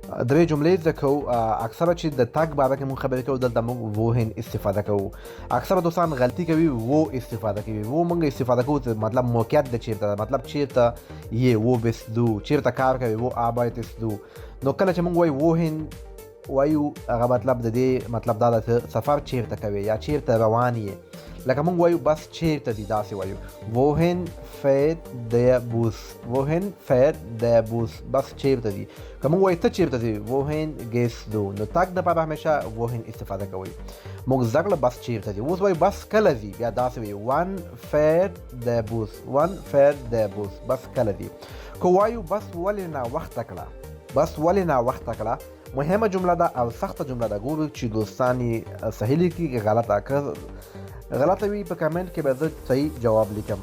درې جملې زده کوو. اکثره چې د تګ باره کې مونږ خبرې کوو دلته مونږ ووهن استفاده کوو. اکثره دوستان غلطي کوي و استفاده کوي. و مونږ استفاده کوو مطلب موقعیت د چیرته ده، مطلب چیرته یې و bist du، چیرته کار کوي و arbeitest du. نو کله چې مونږ وایو ووهن وایو هغه مطلب د دې مطلب دا ده سفر چیرته کوي یا چیرته روان یې. لکه مونږ وایو بس چیرته دي داسې وایو wohin fährt der Bus، wohin fährt der Bus، بس چیرته دي. که مونږ وایو ته چیرته دي wohin gehst du، نو تګ دپاره همیشه wohin استفاده کوئ. مونږ زده کړه بس چیرته دي. اوس وایو بس کله ځي، بیا داسې وایو wann fährt der Bus، wann fährt der Bus، بس کله ځي. که وایو بس ولې ناوخته کړه، بس ولې ناوخته کړه، مهمه جمله ده او سخته جمله ده. ګورو چې دوستان یې صحیح لیکي که غلطه. که غلطه وي په کمنټ کې به زه صحیح جواب لیکم.